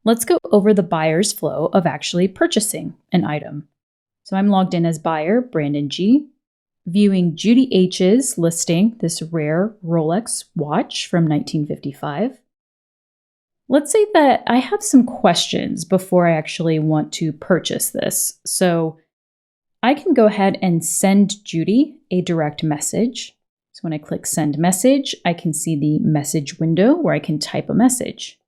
Let's go over the buyer's flow of actually purchasing an item. So I'm logged in as buyer, Brandon G, viewing Judy H's listing, this rare Rolex watch from 1955. Let's say that I have some questions before I actually want to purchase this. So I can go ahead and send Judy a direct message. So when I click send message, I can see the message window where I can type a message.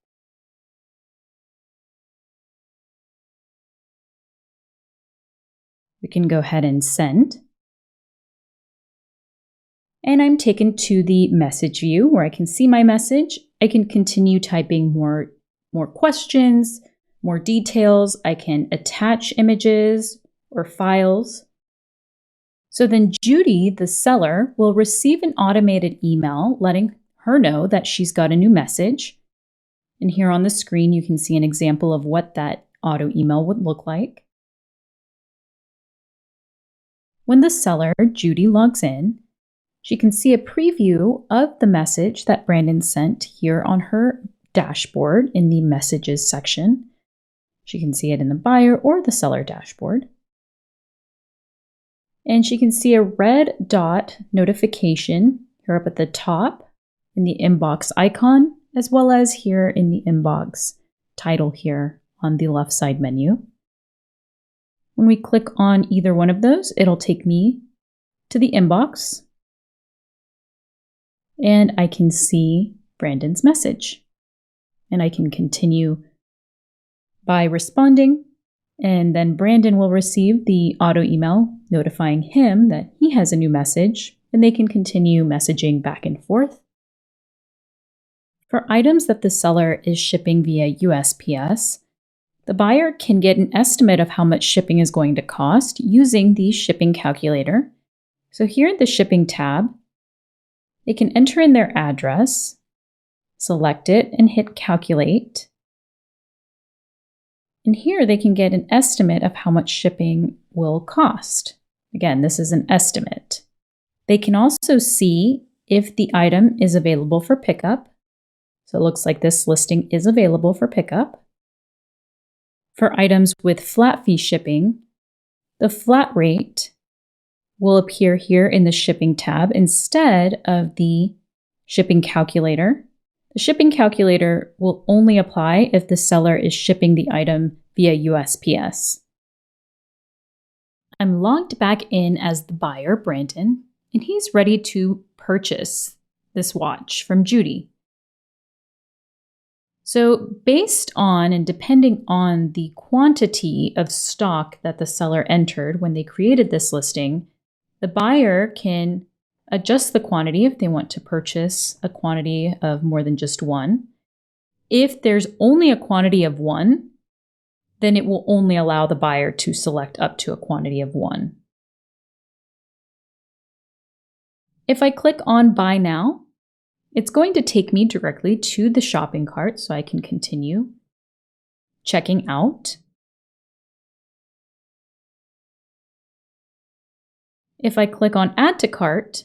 We can go ahead and send. And I'm taken to the message view where I can see my message. I can continue typing more questions, more details. I can attach images or files. So then Judy, the seller, will receive an automated email letting her know that she's got a new message. And here on the screen, you can see an example of what that auto email would look like. When the seller, Judy, logs in, she can see a preview of the message that Brandon sent here on her dashboard in the messages section. She can see it in the buyer or the seller dashboard. And she can see a red dot notification here up at the top in the inbox icon, as well as here in the inbox title here on the left side menu. When we click on either one of those, it'll take me to the inbox. And I can see Brandon's message. And I can continue by responding. And then Brandon will receive the auto email notifying him that he has a new message, and they can continue messaging back and forth. For items that the seller is shipping via USPS, the buyer can get an estimate of how much shipping is going to cost using the shipping calculator. So here in the shipping tab, they can enter in their address, select it, and hit calculate. And here they can get an estimate of how much shipping will cost. Again, this is an estimate. They can also see if the item is available for pickup. So it looks like this listing is available for pickup. For items with flat fee shipping, the flat rate will appear here in the shipping tab instead of the shipping calculator. The shipping calculator will only apply if the seller is shipping the item via USPS. I'm logged back in as the buyer, Brandon, and he's ready to purchase this watch from Judy. So based on and depending on the quantity of stock that the seller entered when they created this listing, the buyer can adjust the quantity if they want to purchase a quantity of more than just one. If there's only a quantity of one, then it will only allow the buyer to select up to a quantity of one. If I click on Buy Now, it's going to take me directly to the shopping cart so I can continue checking out. If I click on Add to Cart,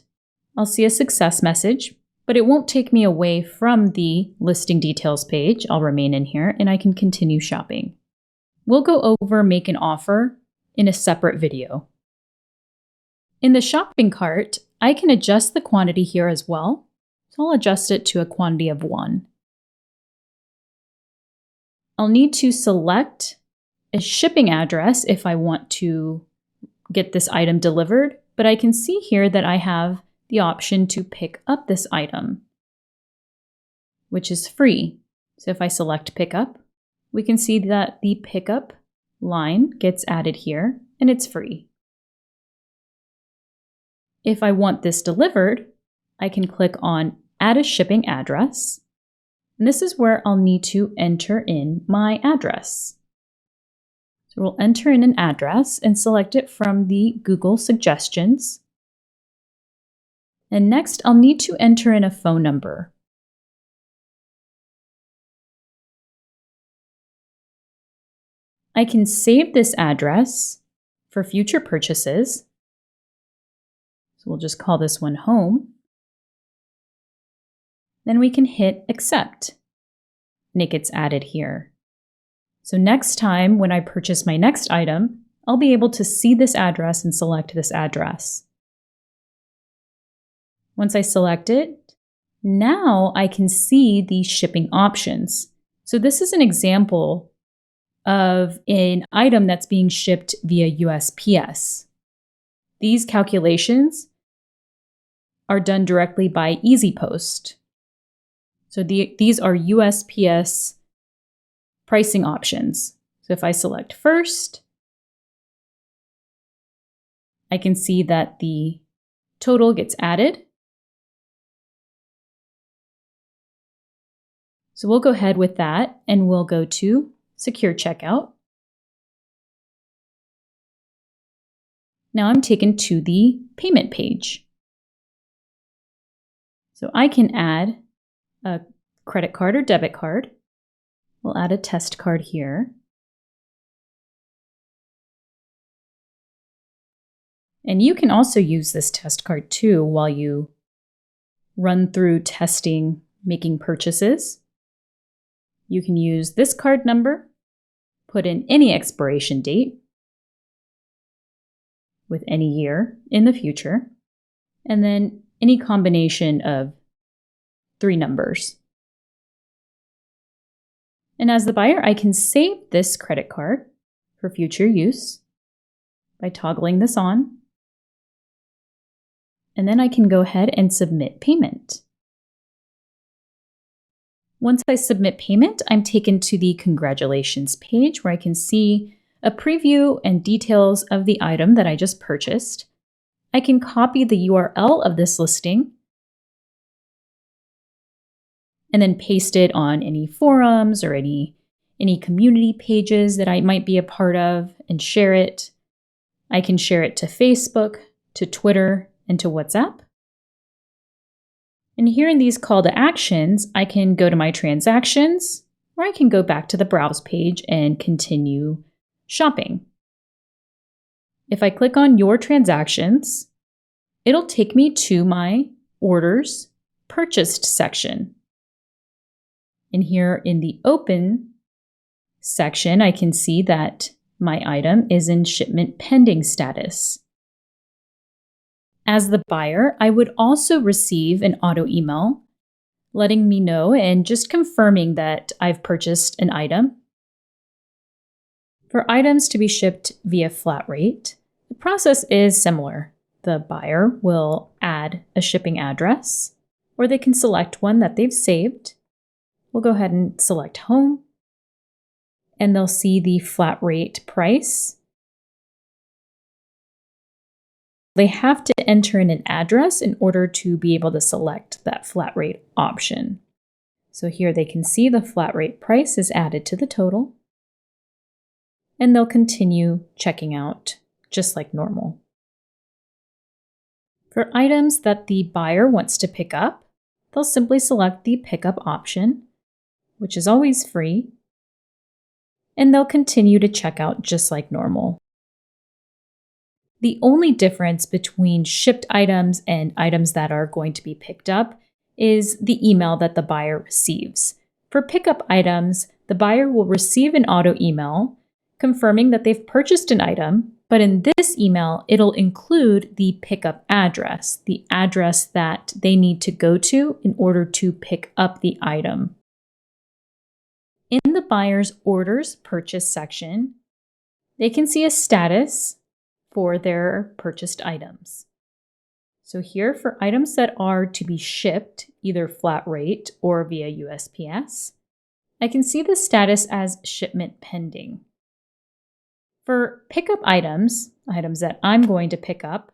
I'll see a success message, but it won't take me away from the listing details page. I'll remain in here and I can continue shopping. We'll go over Make an Offer in a separate video. In the shopping cart, I can adjust the quantity here as well. So I'll adjust it to a quantity of one. I'll need to select a shipping address if I want to get this item delivered, but I can see here that I have the option to pick up this item, which is free. So if I select pickup, we can see that the pickup line gets added here and it's free. If I want this delivered, I can click on Add a Shipping Address, and this is where I'll need to enter in my address. So we'll enter in an address and select it from the Google suggestions. And next, I'll need to enter in a phone number. I can save this address for future purchases. So we'll just call this one Home. Then we can hit Accept, and it gets added here. So next time when I purchase my next item, I'll be able to see this address and select this address. Once I select it, now I can see the shipping options. So this is an example of an item that's being shipped via USPS. These calculations are done directly by EasyPost. So these are USPS pricing options. So if I select first, I can see that the total gets added. So we'll go ahead with that and we'll go to Secure Checkout. Now I'm taken to the payment page. So I can add a credit card or debit card. We'll add a test card here. And you can also use this test card too while you run through testing, making purchases. You can use this card number, put in any expiration date with any year in the future, and then any combination of 3 numbers. And as the buyer, I can save this credit card for future use by toggling this on. And then I can go ahead and submit payment. Once I submit payment, I'm taken to the congratulations page where I can see a preview and details of the item that I just purchased. I can copy the URL of this listing and then paste it on any forums or any community pages that I might be a part of and share it. I can share it to Facebook, to Twitter, and to WhatsApp. And here in these call to actions, I can go to my transactions, or I can go back to the browse page and continue shopping. If I click on your transactions, it'll take me to my orders purchased section. And here in the open section, I can see that my item is in shipment pending status. As the buyer, I would also receive an auto email letting me know and just confirming that I've purchased an item. For items to be shipped via flat rate, the process is similar. The buyer will add a shipping address, or they can select one that they've saved. We'll go ahead and select home, and they'll see the flat rate price. They have to enter in an address in order to be able to select that flat rate option. So here they can see the flat rate price is added to the total, and they'll continue checking out just like normal. For items that the buyer wants to pick up, they'll simply select the pickup option, which is always free, and they'll continue to check out just like normal. The only difference between shipped items and items that are going to be picked up is the email that the buyer receives. For pickup items, the buyer will receive an auto email confirming that they've purchased an item, but in this email, it'll include the pickup address, the address that they need to go to in order to pick up the item. In the buyer's orders purchase section, they can see a status for their purchased items. So here for items that are to be shipped, either flat rate or via USPS, I can see the status as shipment pending. For pickup items that I'm going to pick up,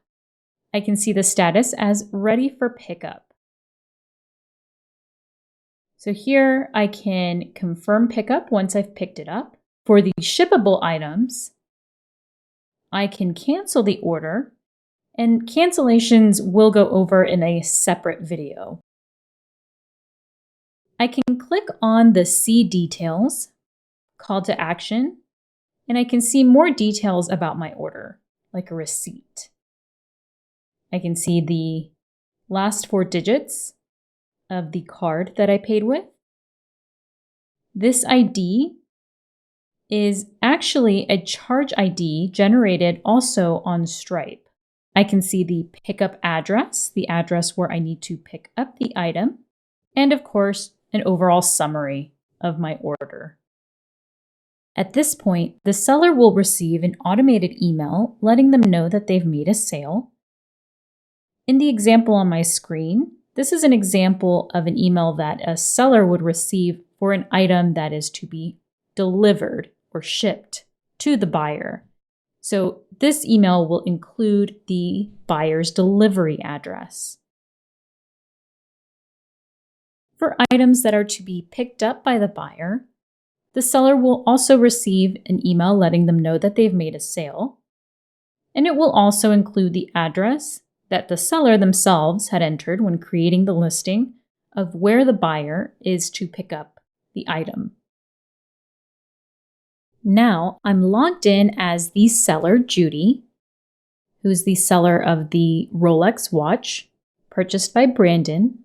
I can see the status as ready for pickup. So here I can confirm pickup once I've picked it up. For the shippable items, I can cancel the order, and cancellations will go over in a separate video. I can click on the See Details call to action, and I can see more details about my order, like a receipt. I can see the last 4 digits of the card that I paid with. This ID is actually a charge ID generated also on Stripe. I can see the pickup address, the address where I need to pick up the item, and of course, an overall summary of my order. At this point, the seller will receive an automated email letting them know that they've made a sale. In the example on my screen, this is an example of an email that a seller would receive for an item that is to be delivered or shipped to the buyer. So this email will include the buyer's delivery address. For items that are to be picked up by the buyer, the seller will also receive an email letting them know that they've made a sale, and it will also include the address that the seller themselves had entered when creating the listing of where the buyer is to pick up the item. Now I'm logged in as the seller, Judy, who's the seller of the Rolex watch purchased by Brandon.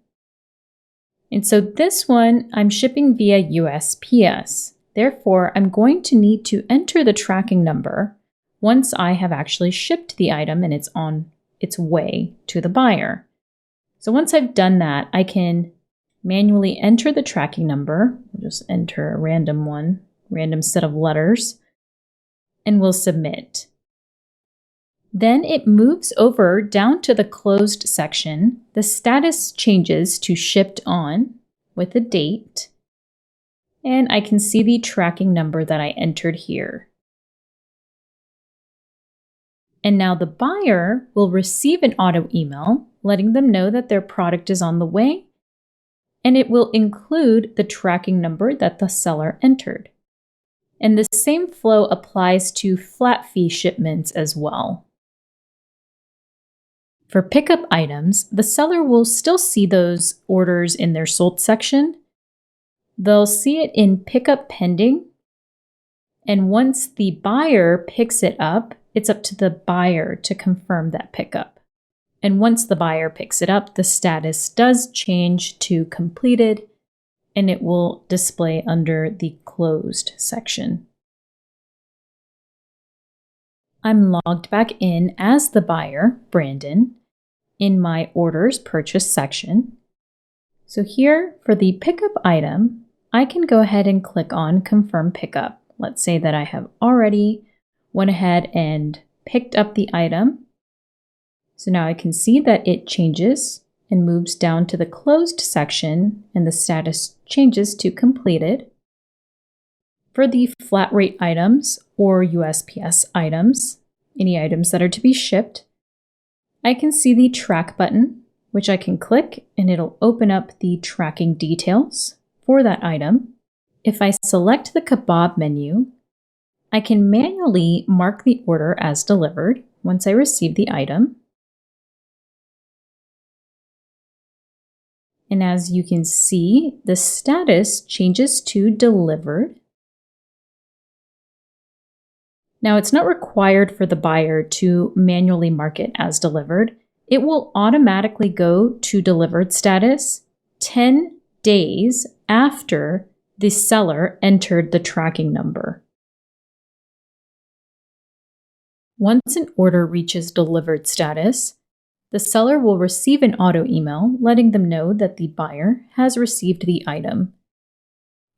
And so this one I'm shipping via USPS. Therefore, I'm going to need to enter the tracking number once I have actually shipped the item and it's on its way to the buyer. So once I've done that, I can manually enter the tracking number. We'll just enter a random set of letters, and we'll submit. Then it moves over down to the closed section. The status changes to shipped on with a date, and I can see the tracking number that I entered here. And now the buyer will receive an auto email letting them know that their product is on the way, and it will include the tracking number that the seller entered. And the same flow applies to flat fee shipments as well. For pickup items, the seller will still see those orders in their sold section. They'll see it in pickup pending, and once the buyer picks it up, it's up to the buyer to confirm that pickup. And once the buyer picks it up, the status does change to completed, and it will display under the closed section. I'm logged back in as the buyer, Brandon, in my orders purchase section. So here for the pickup item, I can go ahead and click on confirm pickup. Let's say that I have already went ahead and picked up the item. So now I can see that it changes and moves down to the closed section, and the status changes to completed. For the flat rate items or USPS items, any items that are to be shipped, I can see the track button, which I can click and it'll open up the tracking details for that item. If I select the kebab menu, I can manually mark the order as delivered once I receive the item. And as you can see, the status changes to delivered. Now, it's not required for the buyer to manually mark it as delivered. It will automatically go to delivered status 10 days after the seller entered the tracking number. Once an order reaches delivered status, the seller will receive an auto email letting them know that the buyer has received the item.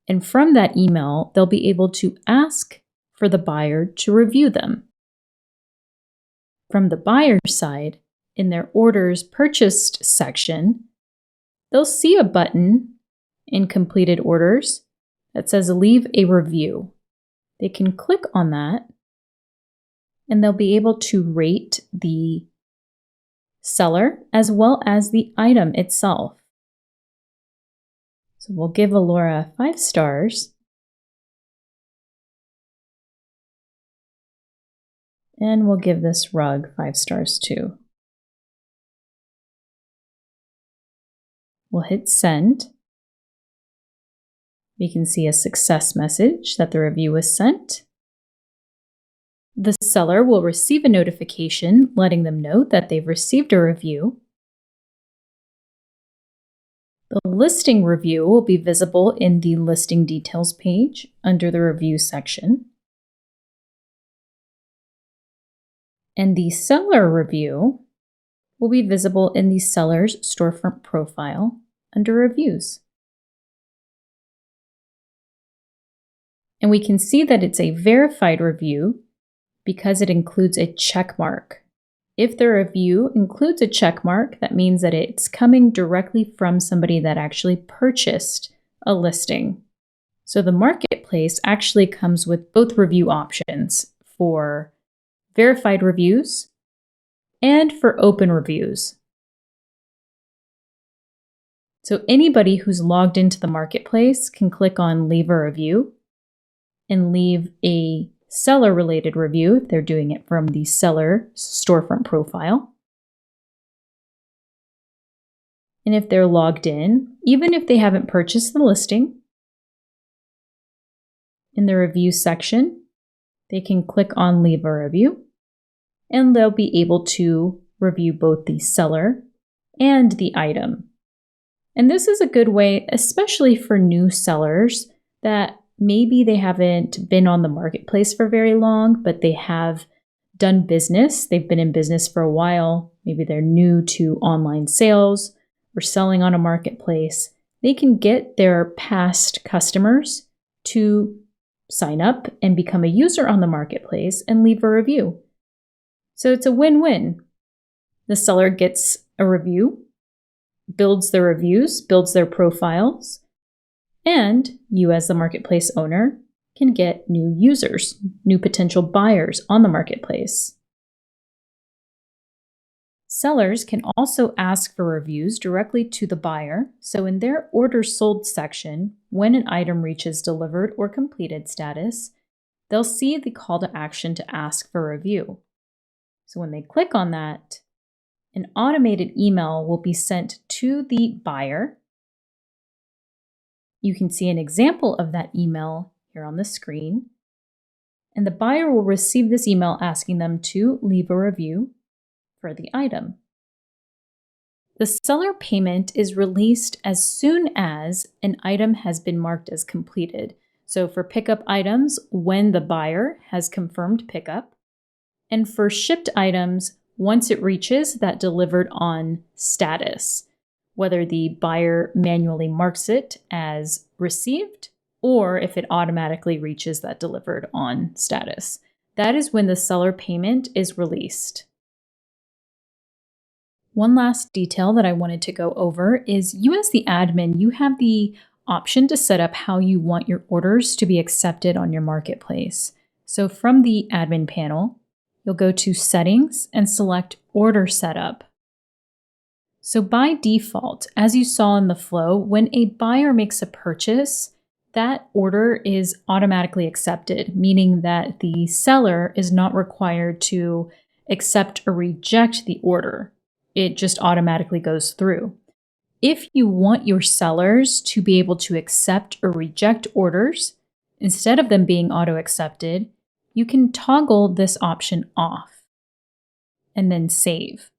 And from that email, they'll be able to ask for the buyer to review them. From the buyer's side, in their orders purchased section, they'll see a button in completed orders that says leave a review. They can click on that and they'll be able to rate the seller as well as the item itself. So we'll give Alora 5 stars. And we'll give this rug 5 stars too. We'll hit send. We can see a success message that the review was sent. The seller will receive a notification letting them know that they've received a review. The listing review will be visible in the listing details page under the review section. And the seller review will be visible in the seller's storefront profile under Reviews. And we can see that it's a verified review because it includes a check mark. If the review includes a check mark, that means that it's coming directly from somebody that actually purchased a listing. So the marketplace actually comes with both review options for verified reviews and for open reviews. So anybody who's logged into the marketplace can click on Leave a Review and leave a seller-related review if they're doing it from the seller storefront profile. And if they're logged in, even if they haven't purchased the listing, in the review section, they can click on Leave a Review, and they'll be able to review both the seller and the item. And this is a good way, especially for new sellers that maybe they haven't been on the marketplace for very long, but they have done business. They've been in business for a while. Maybe they're new to online sales or selling on a marketplace. They can get their past customers to sign up and become a user on the marketplace and leave a review. So it's a win-win. The seller gets a review, builds their reviews, builds their profiles, and you as the marketplace owner can get new users, new potential buyers on the marketplace. Sellers can also ask for reviews directly to the buyer, so in their order sold section, when an item reaches delivered or completed status, they'll see the call to action to ask for a review. So when they click on that, an automated email will be sent to the buyer. You can see an example of that email here on the screen. And the buyer will receive this email asking them to leave a review for the item. The seller payment is released as soon as an item has been marked as completed. So for pickup items, when the buyer has confirmed pickup, and for shipped items, once it reaches that delivered on status, whether the buyer manually marks it as received or if it automatically reaches that delivered on status. That is when the seller payment is released. One last detail that I wanted to go over is you as the admin, you have the option to set up how you want your orders to be accepted on your marketplace. So from the admin panel, you'll go to Settings and select Order Setup. So by default, as you saw in the flow, when a buyer makes a purchase, that order is automatically accepted, meaning that the seller is not required to accept or reject the order. It just automatically goes through. If you want your sellers to be able to accept or reject orders, instead of them being auto-accepted, you can toggle this option off and then save.